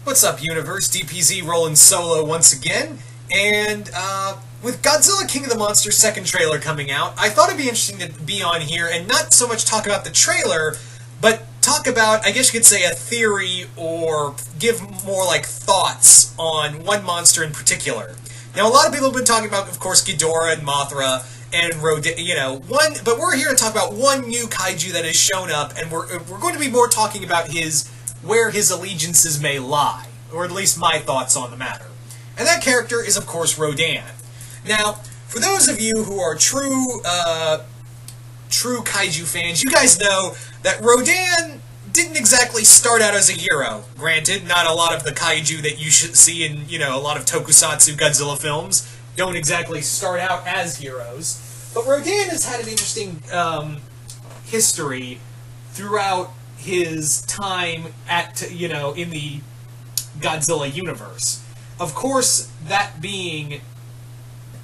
What's up, Universe? DPZ rolling solo once again, and with Godzilla King of the Monsters second trailer coming out, I thought it'd be interesting to be on here and not so much talk about the trailer, but talk about, I guess you could say, a theory or give more like thoughts on one monster in particular. Now, a lot of people have been talking about, of course, Ghidorah and Mothra and Rodan, but we're here to talk about one new kaiju that has shown up, and we're going to be more talking about where his allegiances may lie, or at least my thoughts on the matter. And that character is, of course, Rodan. Now, for those of you who are true kaiju fans, you guys know that Rodan didn't exactly start out as a hero. Granted, not a lot of the kaiju that you should see in, a lot of tokusatsu Godzilla films don't exactly start out as heroes. But Rodan has had an interesting history throughout his time in the Godzilla universe. Of course, that being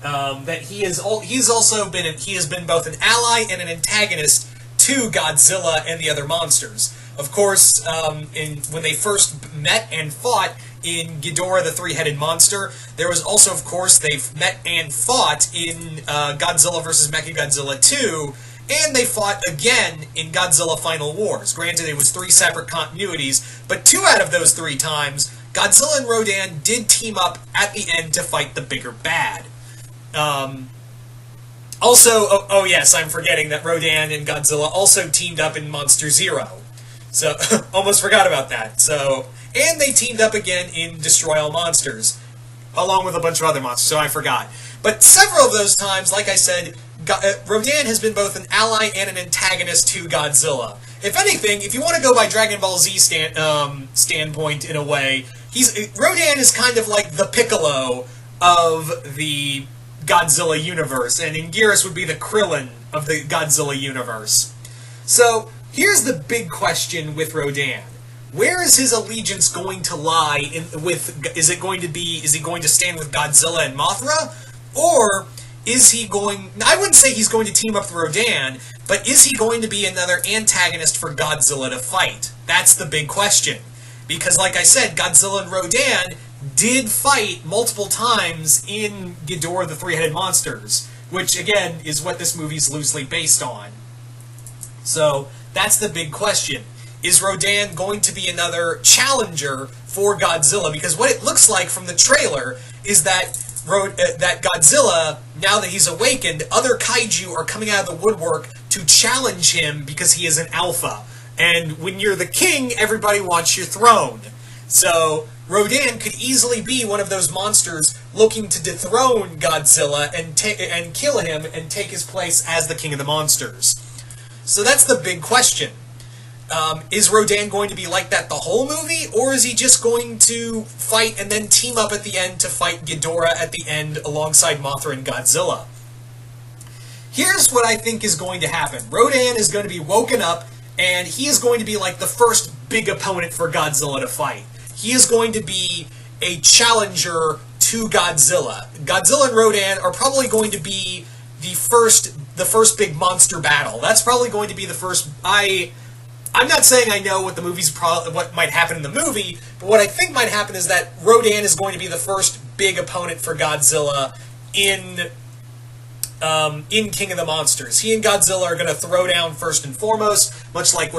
that he has been both an ally and an antagonist to Godzilla and the other monsters. Of course, when they first met and fought in Ghidorah the Three-Headed Monster, there was also, of course, they've met and fought in Godzilla vs. Mechagodzilla 2, and they fought again in Godzilla Final Wars. Granted, it was 3 separate continuities, but 2 out of those 3 times, Godzilla and Rodan did team up at the end to fight the bigger bad. Also, oh yes, I'm forgetting that Rodan and Godzilla also teamed up in Monster Zero. So, almost forgot about that. So, and they teamed up again in Destroy All Monsters, along with a bunch of other monsters, so I forgot. But several of those times, like I said, Rodan has been both an ally and an antagonist to Godzilla. If anything, if you want to go by Dragon Ball Z standpoint in a way, Rodan is kind of like the Piccolo of the Godzilla universe, and Anguirus would be the Krillin of the Godzilla universe. So, here's the big question with Rodan. Where is his allegiance going to lie? Is he going to stand with Godzilla and Mothra? Or is he going... I wouldn't say he's going to team up with Rodan, but is he going to be another antagonist for Godzilla to fight? That's the big question. Because, like I said, Godzilla and Rodan did fight multiple times in Ghidorah the Three-Headed Monsters, which, again, is what this movie's loosely based on. So, that's the big question. Is Rodan going to be another challenger for Godzilla? Because what it looks like from the trailer is that Godzilla, now that he's awakened, other kaiju are coming out of the woodwork to challenge him because he is an alpha. And when you're the king, everybody wants your throne. So, Rodan could easily be one of those monsters looking to dethrone Godzilla and kill him and take his place as the king of the monsters. So that's the big question. Is Rodan going to be like that the whole movie, or is he just going to fight and then team up at the end to fight Ghidorah at the end alongside Mothra and Godzilla? Here's what I think is going to happen. Rodan is going to be woken up, and he is going to be like the first big opponent for Godzilla to fight. He is going to be a challenger to Godzilla. Godzilla and Rodan are probably going to be the first big monster battle. That's probably going to be the first... I'm not saying I know what what might happen in the movie, but what I think might happen is that Rodan is going to be the first big opponent for Godzilla in King of the Monsters. He and Godzilla are going to throw down first and foremost, much like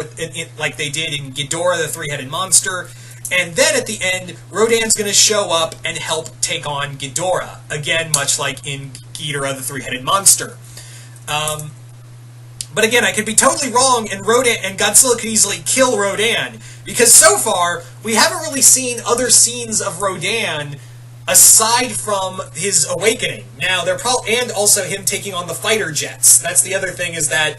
like they did in Ghidorah the Three-Headed Monster. And then at the end, Rodan's going to show up and help take on Ghidorah. Again, much like in Ghidorah the Three-Headed Monster. But again, I could be totally wrong, and Godzilla could easily kill Rodan, because so far, we haven't really seen other scenes of Rodan aside from his awakening. Now, and also him taking on the fighter jets. That's the other thing, is that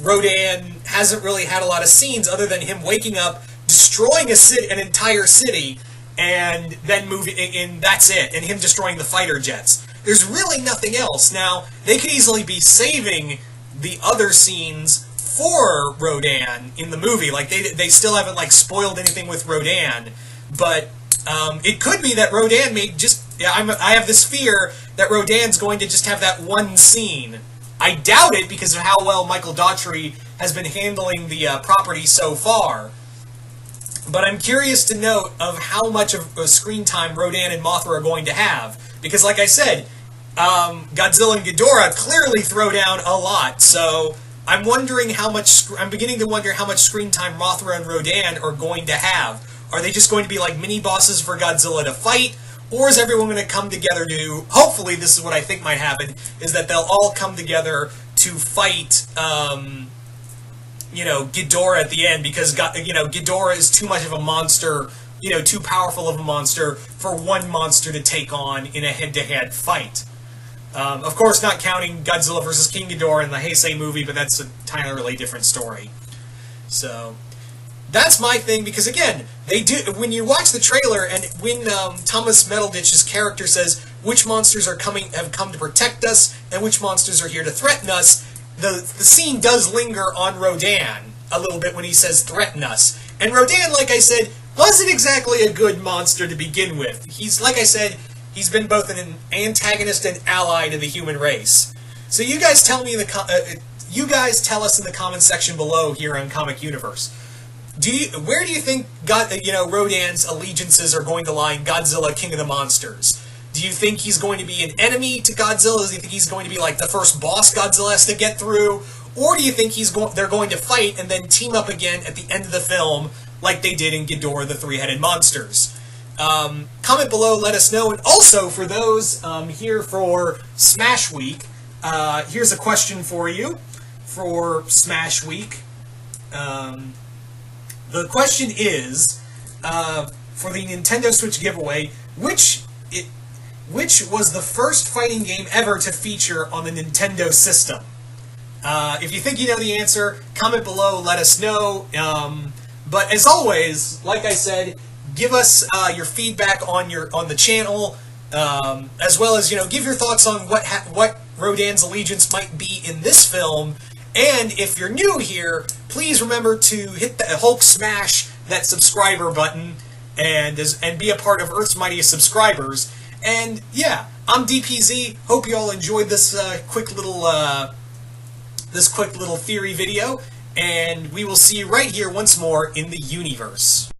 Rodan hasn't really had a lot of scenes other than him waking up, destroying an entire city, and then moving, and that's it, and him destroying the fighter jets. There's really nothing else. Now, they could easily be saving the other scenes for Rodan in the movie. Like, they still haven't, like, spoiled anything with Rodan, but it could be that Rodan may just... I have this fear that Rodan's going to just have that one scene. I doubt it because of how well Michael Daughtry has been handling the property so far. But I'm curious to note of how much of a screen time Rodan and Mothra are going to have. Because like I said, Godzilla and Ghidorah clearly throw down a lot. So I'm wondering how much, I'm beginning to wonder how much screen time Mothra and Rodan are going to have. Are they just going to be like mini bosses for Godzilla to fight? Or is everyone going to come together to, hopefully this is what I think might happen, is that they'll all come together to fight, Ghidorah at the end, because, Ghidorah is too much of a monster, too powerful of a monster for one monster to take on in a head-to-head fight. Of course, not counting Godzilla vs. King Ghidorah in the Heisei movie, but that's a entirely different story. So, that's my thing, because again, they do, when you watch the trailer, and when Thomas Mettleditch's character says, which monsters have come to protect us, and which monsters are here to threaten us, the scene does linger on Rodan a little bit when he says threaten us. And Rodan, like I said, wasn't exactly a good monster to begin with. He's, like I said, he's been both an antagonist and ally to the human race. So you guys tell me in the you guys tell us in the comments section below here on Comic Universe. Where do you think Rodan's allegiances are going to lie in Godzilla, King of the Monsters? Do you think he's going to be an enemy to Godzilla? Do you think he's going to be like the first boss Godzilla has to get through? Or do you think they're going to fight and then team up again at the end of the film like they did in Ghidorah, the Three-Headed Monsters? Comment below, let us know. And also, for those here for Smash Week, here's a question for you for Smash Week. The question is, for the Nintendo Switch giveaway, which was the first fighting game ever to feature on the Nintendo system? If you think you know the answer, comment below, let us know. But as always, like I said, give us your feedback on the channel, as well as give your thoughts on what Rodan's allegiance might be in this film. And if you're new here, please remember to hit the Hulk smash that subscriber button and be a part of Earth's Mightiest Subscribers. And yeah, I'm DPZ. Hope you all enjoyed this quick little theory video, and we will see you right here once more in the YOUniverse.